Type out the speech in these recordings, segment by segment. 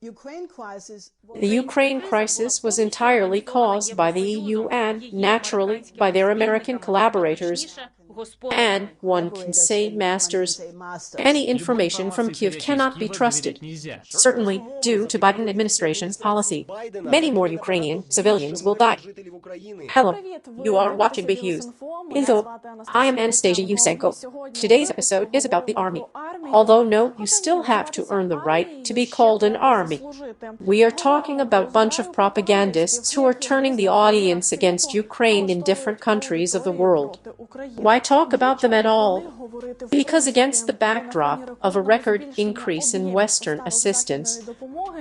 The Ukraine crisis was entirely caused by the EU and, naturally, by their American collaborators, and, one can say, masters. Any information from Kiev cannot be trusted, certainly due to Biden administration's policy. Many more Ukrainian civilians will die. Hello, you are watching BIHUS. I am Anastasiya Usenko. Today's episode is about the army. Although no, you still have to earn the right to be called an army. We are talking about a bunch of propagandists who are turning the audience against Ukraine in different countries of the world. Why talk about them at all? Because against the backdrop of a record increase in Western assistance,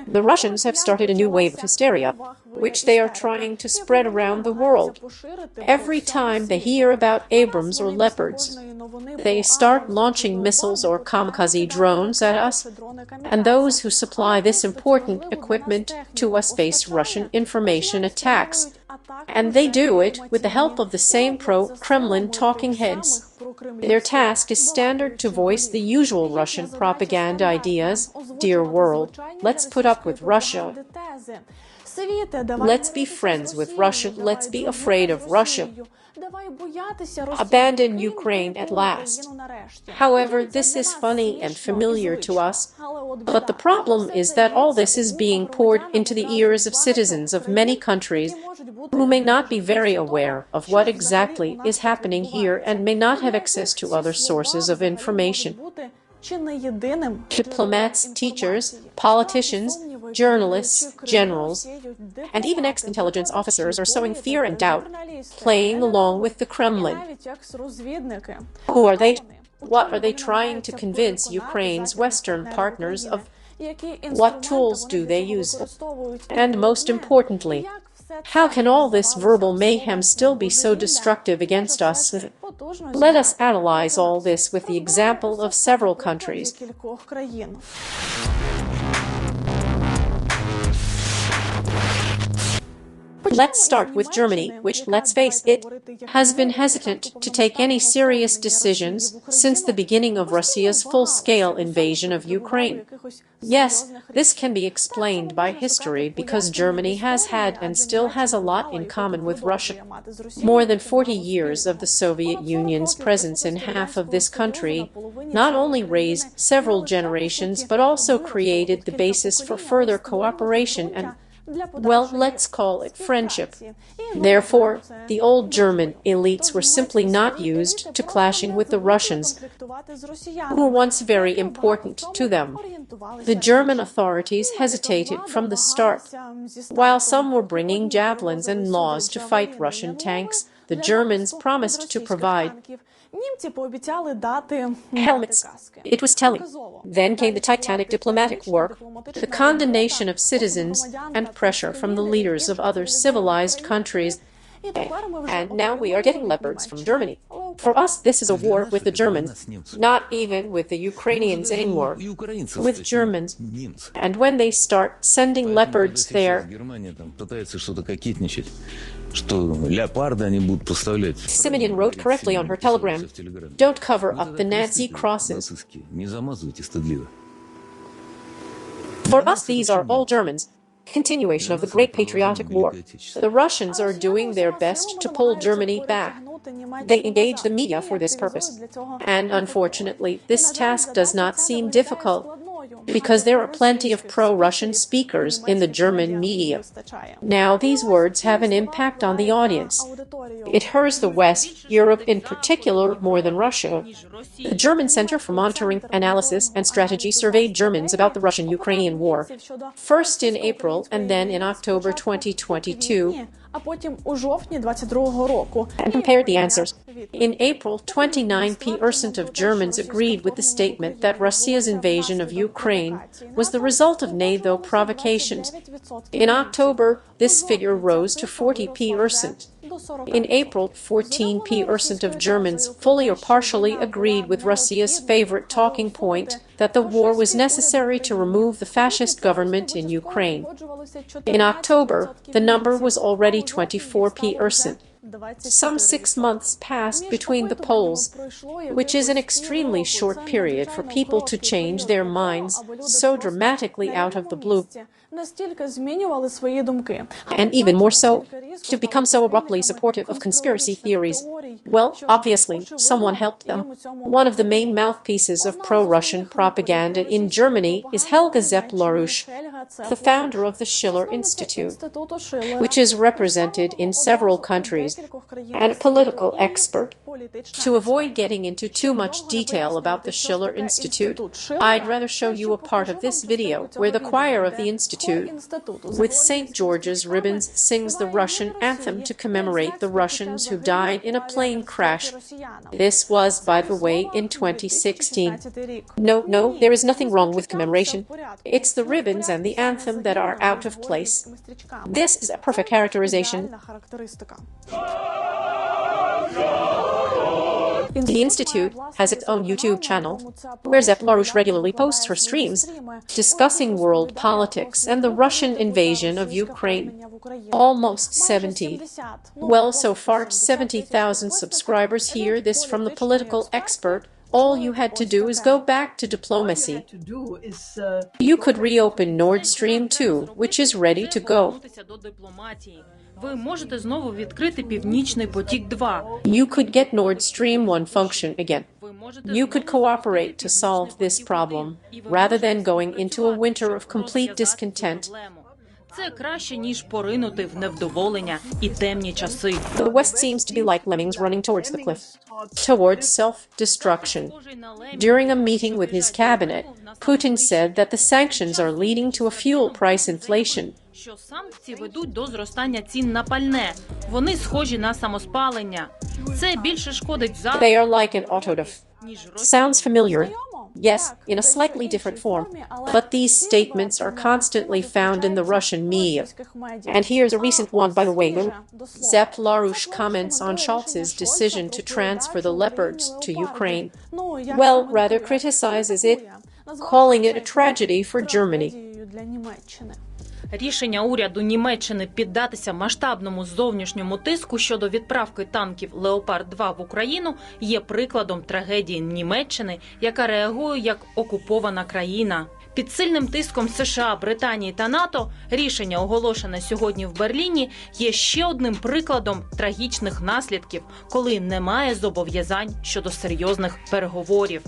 the Russians have started a new wave of hysteria, which they are trying to spread around the world. Every time they hear about Abrams or Leopards, they start launching missiles or kamikaze drones at us, and those who supply this important equipment to us face Russian information attacks. And they do it with the help of the same pro-Kremlin talking heads. Their task is standard to voice the usual Russian propaganda ideas. Dear world, let's put up with Russia. Let's be friends with Russia. Let's be afraid of Russia. Abandon Ukraine at last. However, this is funny and familiar to us, but the problem is that all this is being poured into the ears of citizens of many countries who may not be very aware of what exactly is happening here and may not have access to other sources of information. Diplomats, teachers, politicians, journalists, generals, and even ex-intelligence officers are sowing fear and doubt, playing along with the Kremlin. Who are they? What are they trying to convince Ukraine's Western partners of? What tools do they use? And most importantly, how can all this verbal mayhem still be so destructive against us? Let us analyze all this with the example of several countries. Let's start with Germany, which, let's face it, has been hesitant to take any serious decisions since the beginning of Russia's full-scale invasion of Ukraine. Yes, this can be explained by history because Germany has had and still has a lot in common with Russia. More than 40 years of the Soviet Union's presence in half of this country not only raised several generations but also created the basis for further cooperation and, well, let's call it friendship. Therefore, the old German elites were simply not used to clashing with the Russians, who were once very important to them. The German authorities hesitated from the start. While some were bringing javelins and laws to fight Russian tanks, the Germans promised to provide helmets. It was telling. Then came the titanic diplomatic work, the condemnation of citizens, and pressure from the leaders of other civilized countries. And now we are getting Leopards from Germany. For us, this is a war with the Germans, not even with the Ukrainians anymore, with Germans. And when they start sending Leopards there, Simeon wrote correctly on her telegram, "Don't cover up the Nazi crosses." For us, these are all Germans. Continuation of the Great Patriotic War. The Russians are doing their best to pull Germany back. They engage the media for this purpose. And unfortunately, this task does not seem difficult, because there are plenty of pro-Russian speakers in the German media. Now, these words have an impact on the audience. It hurts the West, Europe in particular, more than Russia. The German Center for Monitoring, Analysis and Strategy surveyed Germans about the Russian-Ukrainian war, first in April and then in October 2022, and compared the answers. In April, 29% of Germans agreed with the statement that Russia's invasion of Ukraine was the result of NATO provocations. In October, this figure rose to 40%. In April, 14% of Germans fully or partially agreed with Russia's favorite talking point that the war was necessary to remove the fascist government in Ukraine. In October, the number was already 24%. Some 6 months passed between the polls, which is an extremely short period for people to change their minds so dramatically out of the blue. And even more so, to become so abruptly supportive of conspiracy theories. Well, obviously, someone helped them. One of the main mouthpieces of pro-Russian propaganda in Germany is Helga Zepp-Larouche, the founder of the Schiller Institute, which is represented in several countries, and a political expert. To avoid getting into too much detail about the Schiller Institute, I'd rather show you a part of this video where the choir of the Institute, with St. George's ribbons, sings the Russian anthem to commemorate the Russians who died in a plane crash. This was, by the way, in 2016. No, there is nothing wrong with commemoration. It's the ribbons and the anthem that are out of place. This is a perfect characterization. The Institute has its own YouTube channel, where Zepp-Larouche regularly posts her streams discussing world politics and the Russian invasion of Ukraine. Almost 70. Well, so far 70,000 subscribers hear this from the political expert. All you had to do is go back to diplomacy. You could reopen Nord Stream 2, which is ready to go. You could get Nord Stream 1 function again. You could cooperate to solve this problem, rather than going into a winter of complete discontent. The West seems to be like lemmings running towards the cliff, towards self-destruction. During a meeting with his cabinet, Putin said that the sanctions are leading to a fuel price inflation. They are like an autodaf. Sounds familiar? Yes, in a slightly different form, but these statements are constantly found in the Russian media. And here's a recent one, by the way. Zepp-Larouche comments on Scholz's decision to transfer the Leopards to Ukraine. Well, rather criticizes it, calling it a tragedy for Germany. Рішення уряду Німеччини піддатися масштабному зовнішньому тиску щодо відправки танків «Леопард-2» в Україну є прикладом трагедії Німеччини, яка реагує як окупована країна. Під сильним тиском США, Британії та НАТО рішення, оголошене сьогодні в Берліні, є ще одним прикладом трагічних наслідків, коли немає зобов'язань щодо серйозних переговорів.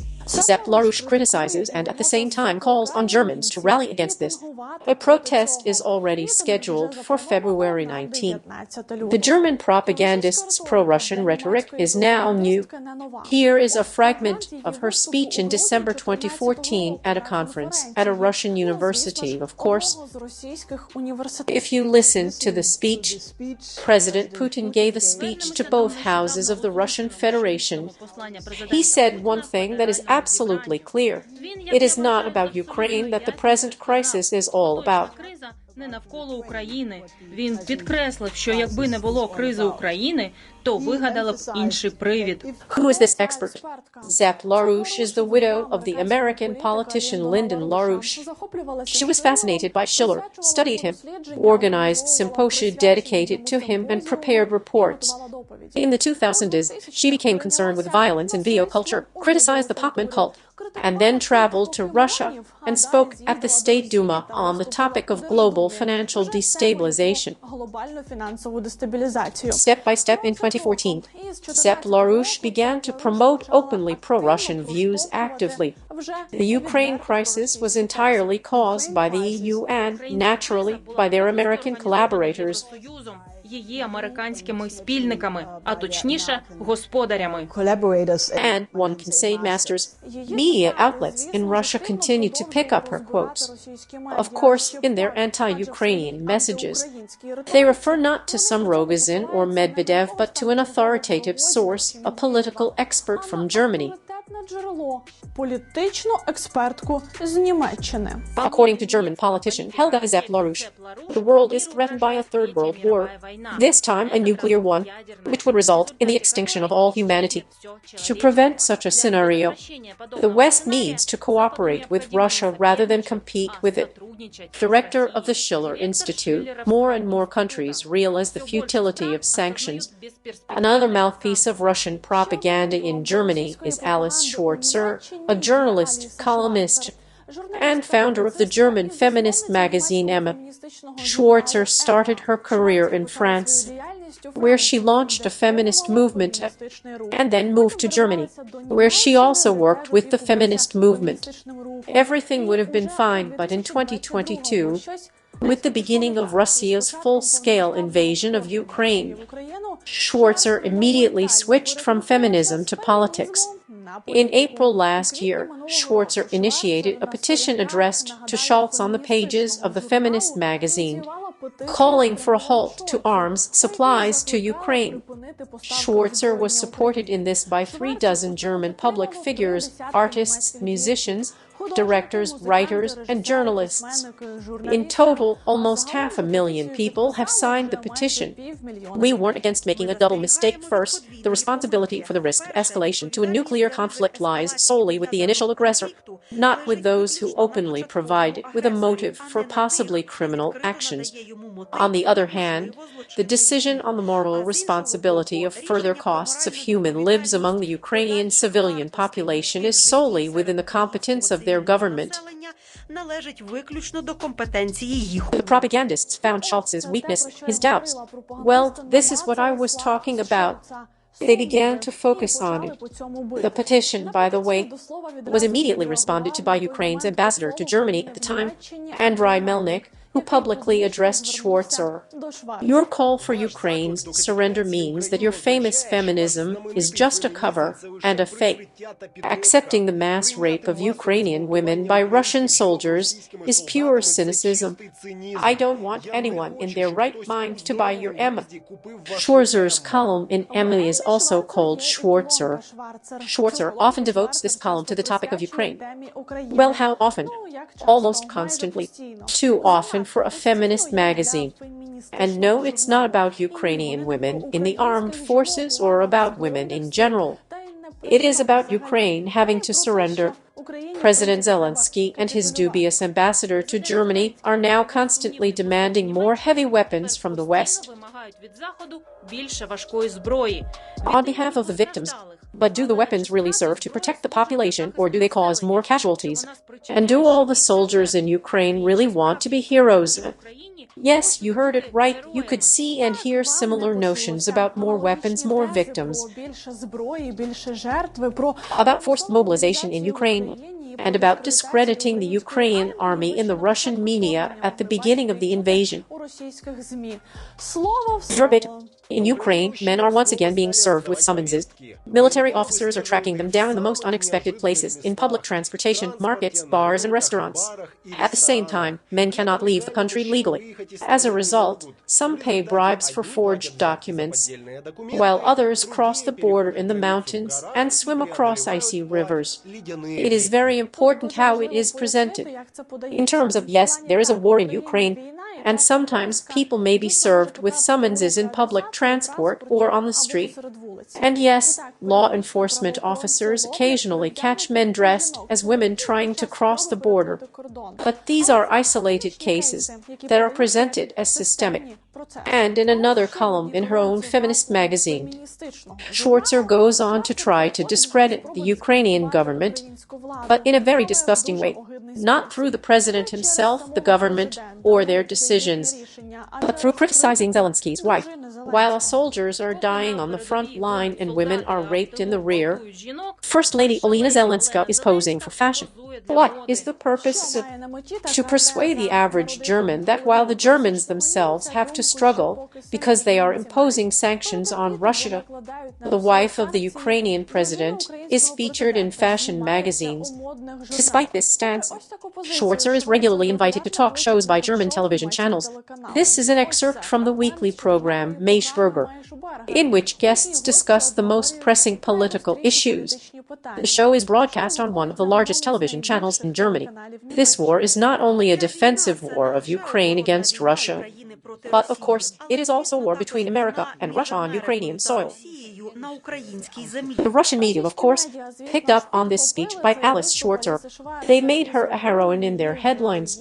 Zepp-Larouche criticizes and at the same time calls on Germans to rally against this. A protest is already scheduled for February 19. The German propagandists' pro-Russian rhetoric is now new. Here is a fragment of her speech in December 2014 at a conference at a Russian university, of course. If you listen to the speech, President Putin gave a speech to both houses of the Russian Federation. He said one thing that is absolutely clear. It is not about Ukraine that the present crisis is all about. Не навколо України. Він підкреслив, що якби не було кризи України, то вигадали б інший привід. Who is this expert? Zepp-Larouche is the widow of the American politician Lyndon LaRouche. She was fascinated by Schiller, studied him, organized symposia dedicated to him, and prepared reports. In the 2000s, she became concerned with violence in VO culture, criticized the Popman cult, and then traveled to Russia and spoke at the State Duma on the topic of global financial destabilization. Step by step in 2014, Zepp-Larouche began to promote openly pro-Russian views actively. The Ukraine crisis was entirely caused by the EU and, naturally, by their American collaborators. Її американськими спільниками, а точніше, господарями. And, one can say, masters, media outlets in Russia continue to pick up her quotes. Of course, in their anti-Ukrainian messages, they refer not to some Rogozin or Medvedev, but to an authoritative source, a political expert from Germany. According to German politician Helga Zepp-Larouche, the world is threatened by a third world war, this time a nuclear one, which would result in the extinction of all humanity. To prevent such a scenario, the West needs to cooperate with Russia rather than compete with it. Director of the Schiller Institute, more and more countries realize the futility of sanctions. Another mouthpiece of Russian propaganda in Germany is Alice Schwarzer, a journalist, columnist, and founder of the German feminist magazine Emma. Schwarzer started her career in France, where she launched a feminist movement, and then moved to Germany, where she also worked with the feminist movement. Everything would have been fine, but in 2022, with the beginning of Russia's full-scale invasion of Ukraine, Schwarzer immediately switched from feminism to politics. In April last year, Schwarzer initiated a petition addressed to Scholz on the pages of the feminist magazine, calling for a halt to arms supplies to Ukraine. Schwarzer was supported in this by 36 German public figures, artists, musicians, directors, writers, and journalists. In total, almost 500,000 people have signed the petition. We warn against making a double mistake. First, the responsibility for the risk of escalation to a nuclear conflict lies solely with the initial aggressor, not with those who openly provide it with a motive for possibly criminal actions. On the other hand, the decision on the moral responsibility of further costs of human lives among the Ukrainian civilian population is solely within the competence of their government. The propagandists found Scholz's weakness, his doubts. Well, this is what I was talking about. They began to focus on it. The petition, by the way, was immediately responded to by Ukraine's ambassador to Germany at the time, Andriy Melnik, who publicly addressed Schwarzer. Your call for Ukraine's surrender means that your famous feminism is just a cover and a fake. Accepting the mass rape of Ukrainian women by Russian soldiers is pure cynicism. I don't want anyone in their right mind to buy your Emma. Schwarzer's column in Emma is also called Schwarzer. Schwarzer often devotes this column to the topic of Ukraine. Well, how often? Almost constantly. Too often for a feminist magazine. And no, it's not about Ukrainian women in the armed forces or about women in general. It is about Ukraine having to surrender. President Zelensky and his dubious ambassador to Germany are now constantly demanding more heavy weapons from the West. On behalf of the victims, but do the weapons really serve to protect the population, or do they cause more casualties? And do all the soldiers in Ukraine really want to be heroes? Yes, you heard it right. You could see and hear similar notions about more weapons, more victims, about forced mobilization in Ukraine, and about discrediting the Ukrainian army in the Russian media at the beginning of the invasion. DUBBED. In Ukraine, men are once again being served with summonses. Military officers are tracking them down in the most unexpected places, in public transportation, markets, bars, and restaurants. At the same time, men cannot leave the country legally. As a result, some pay bribes for forged documents, while others cross the border in the mountains and swim across icy rivers. It is very important how it is presented. In terms of, yes, there is a war in Ukraine, and sometimes people may be served with summonses in public transport or on the street. And yes, law enforcement officers occasionally catch men dressed as women trying to cross the border. But these are isolated cases that are presented as systemic. And in another column in her own feminist magazine, Schwarzer goes on to try to discredit the Ukrainian government, but in a very disgusting way. Not through the president himself, the government, or their decisions, but through criticizing Zelensky's wife. While soldiers are dying on the front line and women are raped in the rear, First Lady Olena Zelenska is posing for fashion. What is the purpose? To persuade the average German that while the Germans themselves have to struggle because they are imposing sanctions on Russia, the wife of the Ukrainian president is featured in fashion magazines. Despite this stance, Schwarzer is regularly invited to talk shows by German television channels. This is an excerpt from the weekly program Maischberger, in which guests discuss the most pressing political issues. The show is broadcast on one of the largest television channels in Germany. This war is not only a defensive war of Ukraine against Russia, but, of course, it is also a war between America and Russia on Ukrainian soil. The Russian media, of course, picked up on this speech by Alice Schwarzer. They made her a heroine in their headlines.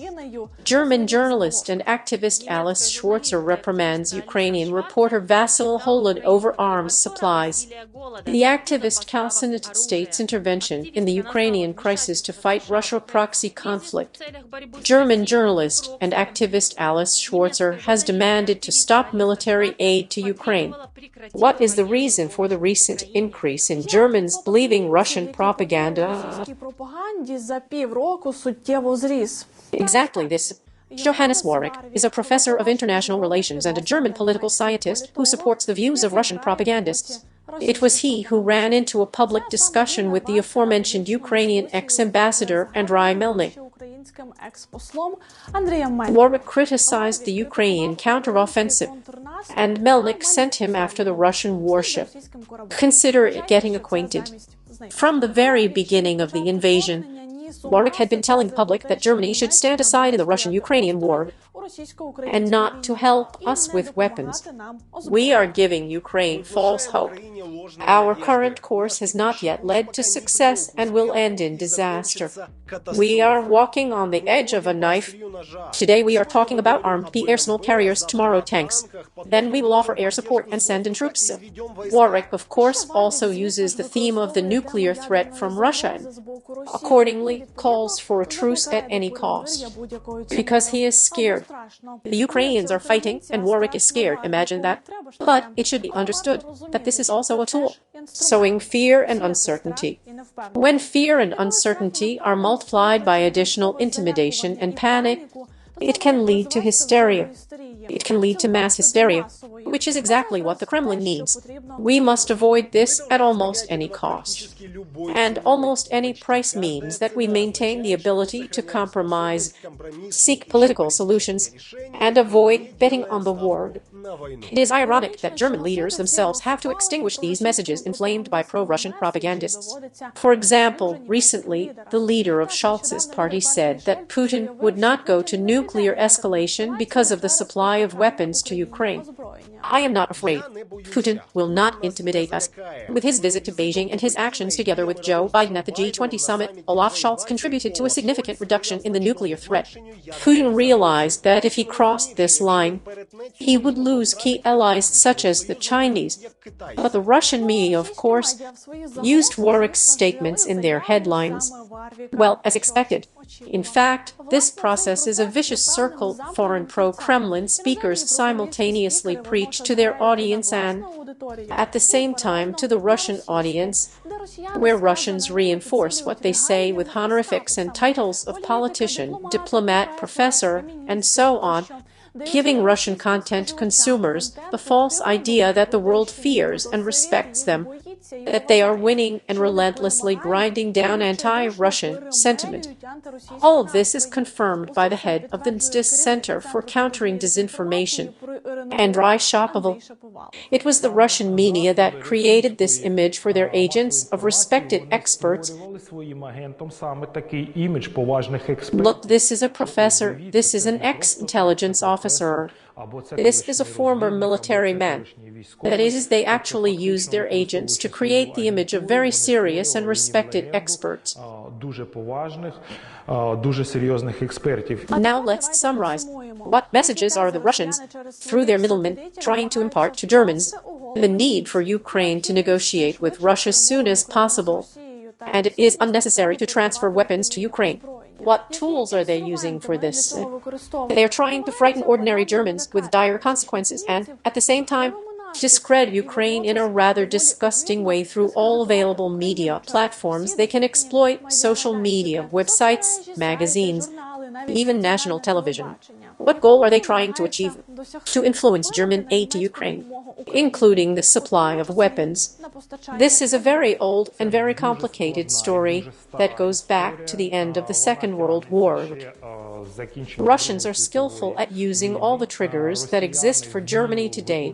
German journalist and activist Alice Schwarzer reprimands Ukrainian reporter Vasyl Holod over arms supplies. The activist calcinated states' intervention in the Ukrainian crisis to fight Russia proxy conflict. German journalist and activist Alice Schwarzer has demanded to stop military aid to Ukraine. What is the reason for the recent increase in Germans believing Russian propaganda? Exactly this. Johannes Warwick is a professor of international relations and a German political scientist who supports the views of Russian propagandists. It was he who ran into a public discussion with the aforementioned Ukrainian ex-ambassador Andriy Melnik. Warwick criticized the Ukrainian counteroffensive, and Melnik sent him after the Russian warship. Consider it getting acquainted. From the very beginning of the invasion, Warwick had been telling the public that Germany should stand aside in the Russian-Ukrainian war and not to help us with weapons. We are giving Ukraine false hope. Our current course has not yet led to success and will end in disaster. We are walking on the edge of a knife. Today we are talking about armed air carriers, tomorrow tanks. Then we will offer air support and send in troops. Warwick, of course, also uses the theme of the nuclear threat from Russia and accordingly calls for a truce at any cost. Because he is scared. The Ukrainians are fighting and Warwick is scared, imagine that. But it should be understood that this is also a tool, sowing fear and uncertainty. When fear and uncertainty are multiplied by additional intimidation and panic, it can lead to hysteria. It can lead to mass hysteria, which is exactly what the Kremlin needs. We must avoid this at almost any cost. And almost any price means that we maintain the ability to compromise, seek political solutions, and avoid betting on the war. It is ironic that German leaders themselves have to extinguish these messages inflamed by pro-Russian propagandists. For example, recently, the leader of Schwarz's party said that Putin would not go to nuclear escalation because of the supply of weapons to Ukraine. I am not afraid. Putin will not intimidate us. With his visit to Beijing and his actions together with Joe Biden at the G20 summit, Olaf Scholz contributed to a significant reduction in the nuclear threat. Putin realized that if he crossed this line, he would lose key allies such as the Chinese. But the Russian media, of course, used Warwick's statements in their headlines. Well, as expected. In fact, this process is a vicious circle. Foreign pro-Kremlin speakers simultaneously preach to their audience and, at the same time, to the Russian audience, where Russians reinforce what they say with honorifics and titles of politician, diplomat, professor, and so on, giving Russian content consumers the false idea that the world fears and respects them, that they are winning and relentlessly grinding down anti-Russian sentiment. All of this is confirmed by the head of the NSDIS Center for Countering Disinformation, Andriy Shapoval. It was the Russian media that created this image for their agents of respected experts. Look, this is a professor, this is an ex-intelligence officer, this is a former military man. That is, they actually used their agents to create the image of very serious and respected experts. Now let's summarize. What messages are the Russians, through their middlemen, trying to impart to Germans? The need for Ukraine to negotiate with Russia as soon as possible, and it is unnecessary to transfer weapons to Ukraine. What tools are they using for this? They are trying to frighten ordinary Germans with dire consequences and, at the same time, discredit Ukraine in a rather disgusting way through all available media platforms. They can exploit social media, websites, magazines, even national television. What goal are they trying to achieve? To influence German aid to Ukraine, including the supply of weapons. This is a very old and very complicated story that goes back to the end of the Second World War. Russians are skillful at using all the triggers that exist for Germany today.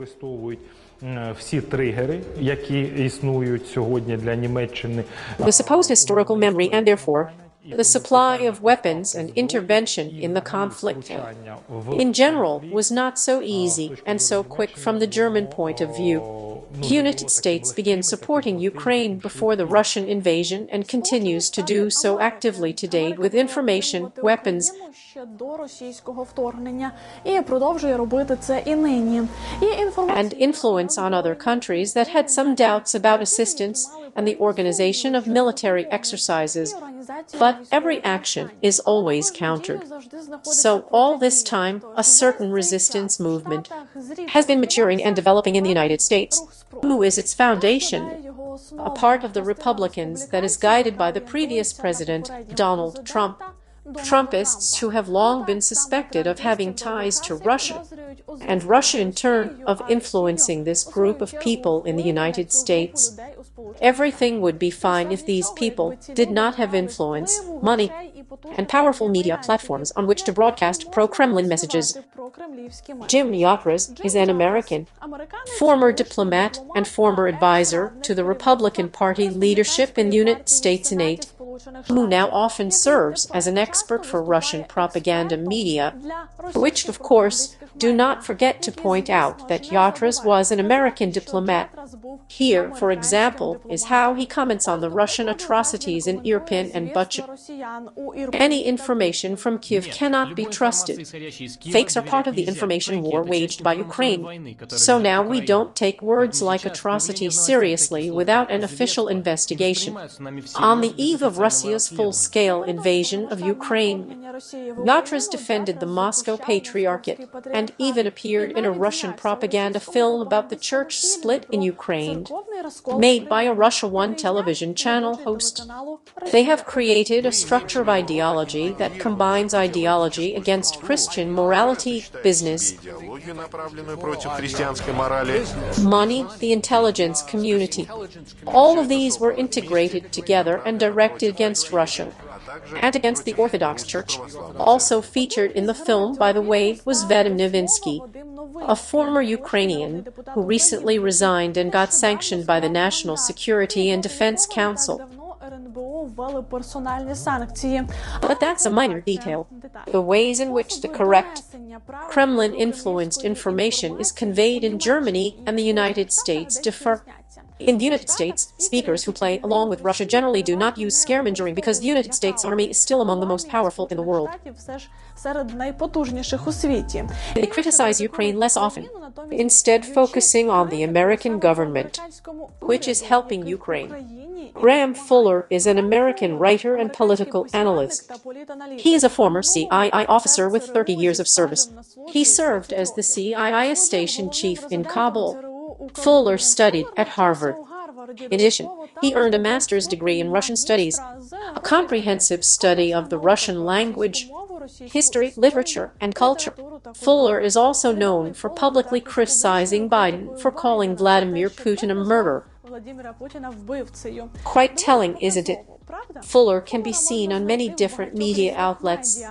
Всі тригери, які існують сьогодні для Німеччини. The supposed historical memory and therefore the supply of weapons and intervention in the conflict in general was not so easy and so quick from the German point of view. The United States began supporting Ukraine before the Russian invasion and continues to do so actively today with information, weapons, and influence on other countries that had some doubts about assistance and the organization of military exercises. But every action is always countered. So all this time, a certain resistance movement has been maturing and developing in the United States, who is its foundation, a part of the Republicans that is guided by the previous president, Donald Trump. Trumpists who have long been suspected of having ties to Russia, and Russia in turn of influencing this group of people in the United States. Everything would be fine if these people did not have influence, money, and powerful media platforms on which to broadcast pro-Kremlin messages. Jatras is an American, former diplomat and former advisor to the Republican Party leadership in the United States Senate, who now often serves as an expert for Russian propaganda media, which, of course, do not forget to point out that Jatras was an American diplomat. Here, for example, is how he comments on the Russian atrocities in Irpin and Bucha. Any information from Kiev cannot be trusted. Fakes are part of the information war waged by Ukraine. So now we don't take words like atrocity seriously without an official investigation. On the eve of Russia's full-scale invasion of Ukraine, Jatras defended the Moscow Patriarchate and even appeared in a Russian propaganda film about the church split in Ukraine, made by a Russia One television channel host. They have created a structure of ideology that combines ideology against Christian morality, business, money, the intelligence community. All of these were integrated together and directed against Russia and against the Orthodox Church. Also featured in the film, by the way, was Vadim Novinsky, a former Ukrainian who recently resigned and got sanctioned by the National Security and Defense Council. But that's a minor detail. The ways in which the correct Kremlin-influenced information is conveyed in Germany and the United States differ. In the United States, speakers who play along with Russia generally do not use scaremongering because the United States Army is still among the most powerful in the world. They criticize Ukraine less often, instead focusing on the American government, which is helping Ukraine. Graham Fuller is an American writer and political analyst. He is a former CIA officer with 30 years of service. He served as the CIA station chief in Kabul. Fuller studied at Harvard. In addition, he earned a master's degree in Russian studies, a comprehensive study of the Russian language, history, literature, and culture. Fuller is also known for publicly criticizing Biden for calling Vladimir Putin a murderer. Quite telling, isn't it? Fuller can be seen on many different media outlets,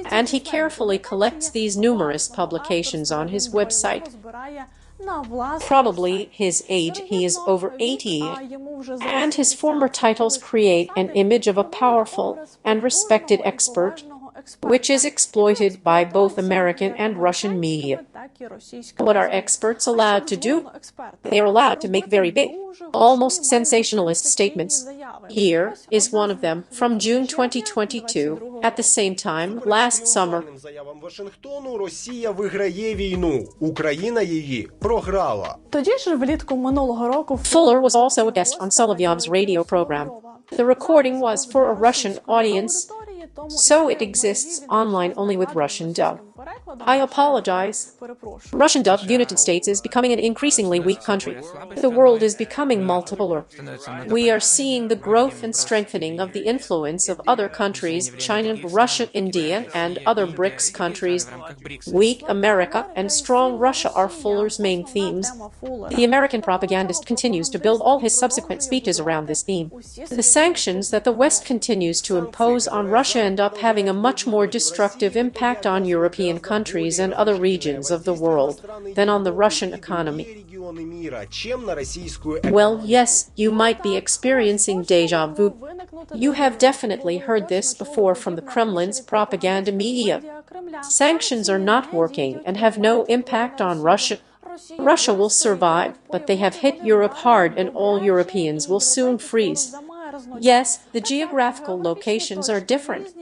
and he carefully collects these numerous publications on his website. Probably his age, he is over 80, and his former titles create an image of a powerful and respected expert, which is exploited by both American and Russian media. What are experts allowed to do? They are allowed to make very big, almost sensationalist statements. Here is one of them from June 2022, at the same time last summer. Fuller was also a guest on Solovyov's radio program. The recording was for a Russian audience, so it exists online only with Russian dub. I apologize. Russian-dubbed United States is becoming an increasingly weak country. The world is becoming multipolar. We are seeing the growth and strengthening of the influence of other countries, China, Russia, India, and other BRICS countries. Weak America and strong Russia are Fuller's main themes. The American propagandist continues to build all his subsequent speeches around this theme. The sanctions that the West continues to impose on Russia end up having a much more destructive impact on European countries and other regions of the world than on the Russian economy. Well, yes, you might be experiencing déjà vu. You have definitely heard this before from the Kremlin's propaganda media. Sanctions are not working and have no impact on Russia. Russia will survive, but they have hit Europe hard and all Europeans will soon freeze. Yes, the geographical locations are different,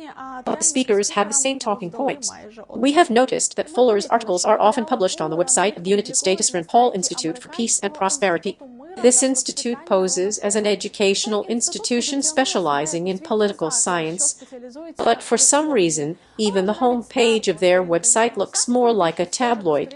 but the speakers have the same talking points. We have noticed that Fuller's articles are often published on the website of the United States Rand Paul Institute for Peace and Prosperity. This institute poses as an educational institution specializing in political science, but for some reason, even the home page of their website looks more like a tabloid.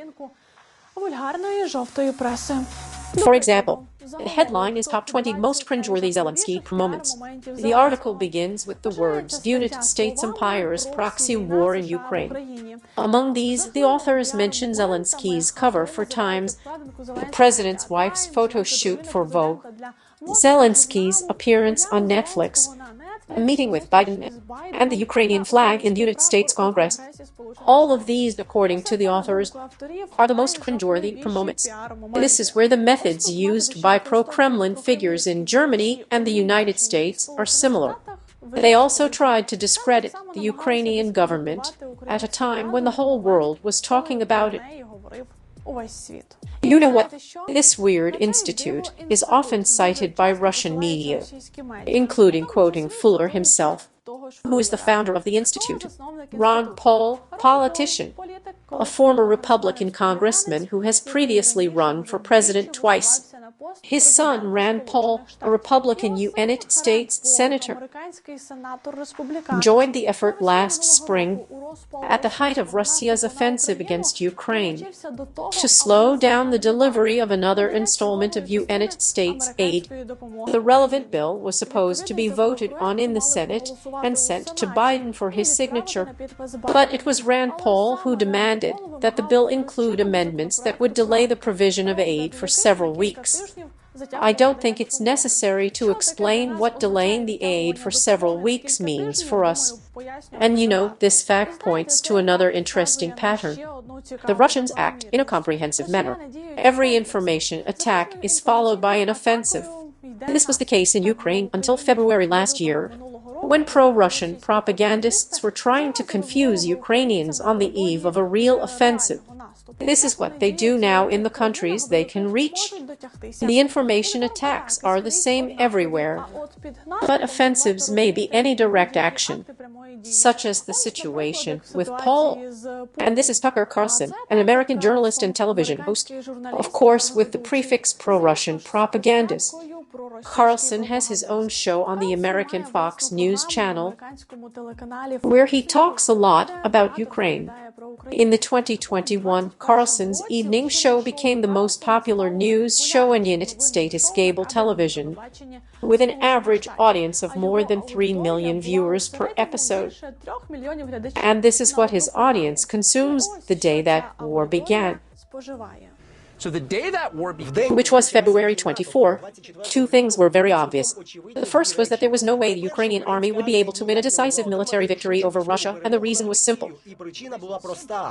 For example, the headline is Top 20 Most Cringeworthy Zelensky Moments. The article begins with the words, United States Empire's proxy war in Ukraine. Among these, the authors mention Zelensky's cover for Times, the president's wife's photo shoot for Vogue, Zelensky's appearance on Netflix, a meeting with Biden, and the Ukrainian flag in the United States Congress. All of these, according to the authors, are the most cringeworthy moments. This is where the methods used by pro-Kremlin figures in Germany and the United States are similar. They also tried to discredit the Ukrainian government at a time when the whole world was talking about it. You know what? This weird institute is often cited by Russian media, including quoting Fuller himself, who is the founder of the institute. Ron Paul, politician, a former Republican congressman who has previously run for president twice. His son, Rand Paul, a Republican United States senator, joined the effort last spring at the height of Russia's offensive against Ukraine to slow down the delivery of another installment of United States aid. The relevant bill was supposed to be voted on in the Senate and sent to Biden for his signature, but it was Rand Paul who demanded that the bill include amendments that would delay the provision of aid for several weeks. I don't think it's necessary to explain what delaying the aid for several weeks means for us. And you know, this fact points to another interesting pattern. The Russians act in a comprehensive manner. Every information attack is followed by an offensive. This was the case in Ukraine until February last year, when pro-Russian propagandists were trying to confuse Ukrainians on the eve of a real offensive. This is what they do now in the countries they can reach. The information attacks are the same everywhere, but offensives may be any direct action, such as the situation with Paul. And this is Tucker Carlson, an American journalist and television host, of course with the prefix pro-Russian propagandist. Carlson has his own show on the American Fox News channel, where he talks a lot about Ukraine. In the 2021, Carlson's evening show became the most popular news show in United States cable television, with an average audience of more than 3 million viewers per episode. And this is what his audience consumes the day that war began. So the day that war began, which was February 24, two things were very obvious. The first was that there was no way the Ukrainian army would be able to win a decisive military victory over Russia, and the reason was simple.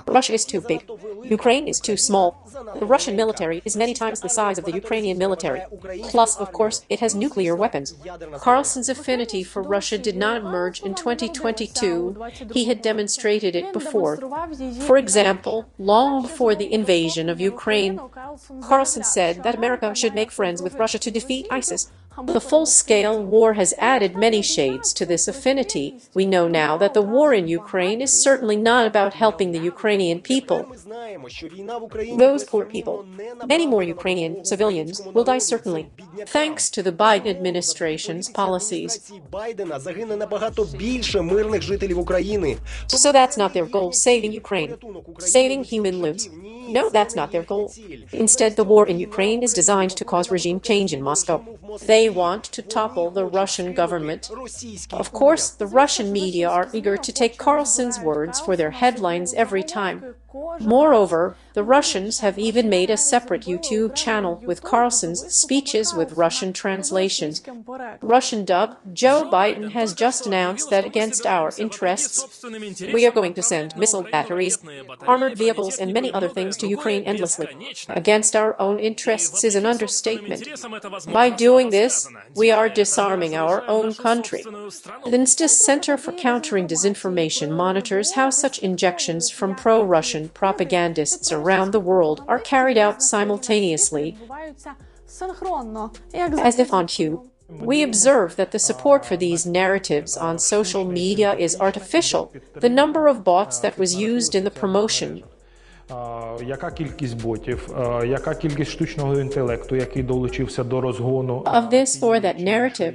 Russia is too big. Ukraine is too small. The Russian military is many times the size of the Ukrainian military. Plus, of course, it has nuclear weapons. Carlson's affinity for Russia did not emerge in 2022. He had demonstrated it before. For example, long before the invasion of Ukraine, Carlson said that America should make friends with Russia to defeat ISIS. The full-scale war has added many shades to this affinity. We know now that the war in Ukraine is certainly not about helping the Ukrainian people. Those poor people, many more Ukrainian civilians, will die certainly, thanks to the Biden administration's policies. So that's not their goal, saving Ukraine, saving human lives. No, that's not their goal. Instead, the war in Ukraine is designed to cause regime change in Moscow. They want to topple the Russian government. Of course, the Russian media are eager to take Carlson's words for their headlines every time. Moreover, the Russians have even made a separate YouTube channel with Carlson's speeches with Russian translations. Russian dub, Joe Biden has just announced that against our interests, we are going to send missile batteries, armored vehicles, and many other things to Ukraine endlessly. Against our own interests is an understatement. By doing this, we are disarming our own country. The Instis Center for Countering Disinformation monitors how such injections from pro-Russian propagandists around the world are carried out simultaneously, as if on cue. We observe that the support for these narratives on social media is artificial. The number of bots that was used in the promotion Яка кількість ботів, яка кількість штучного інтелекту, який долучився до розгону of this or that narrative,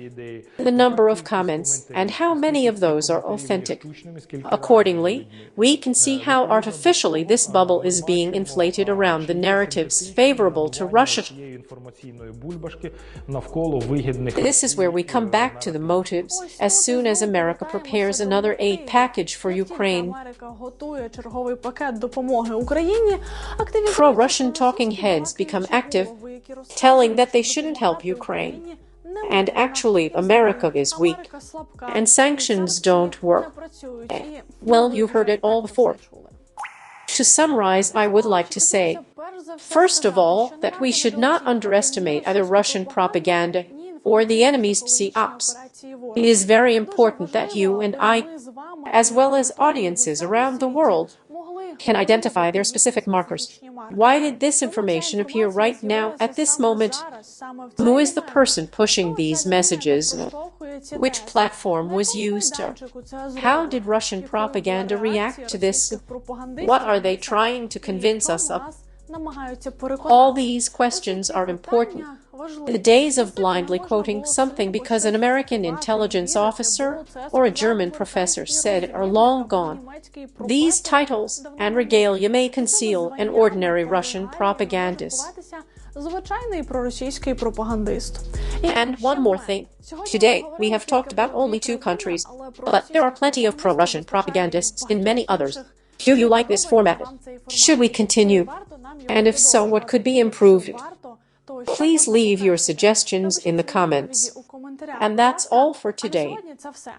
the number of comments, and how many of those are authentic. Accordingly, we can see how artificially this bubble is being inflated around the narratives favorable to Russia. This is where we come back to the motives as soon as America prepares another aid package for Ukraine. Pro-Russian talking heads become active, telling that they shouldn't help Ukraine. And actually, America is weak, and sanctions don't work. Well, you heard it all before. To summarize, I would like to say, first of all, that we should not underestimate either Russian propaganda or the enemy's psyops. It is very important that you and I, as well as audiences around the world, can identify their specific markers. Why did this information appear right now at this moment? Who is the person pushing these messages? Which platform was used? How did Russian propaganda react to this? What are they trying to convince us of? All these questions are important. The days of blindly quoting something because an American intelligence officer or a German professor said it are long gone. These titles and regalia may conceal an ordinary Russian propagandist. And one more thing. Today, we have talked about only 2 countries, but there are plenty of pro-Russian propagandists in many others. Do you like this format? Should we continue? And if so, what could be improved? Please leave your suggestions in the comments. And that's all for today.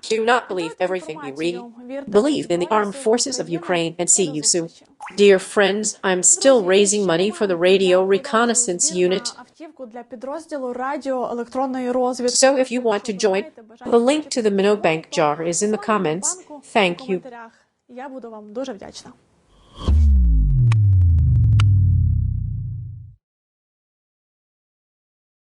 Do not believe everything you read. Believe in the armed forces of Ukraine and see you soon. Dear friends, I'm still raising money for the radio reconnaissance unit. So if you want to join, the link to the Monobank jar is in the comments. Thank you.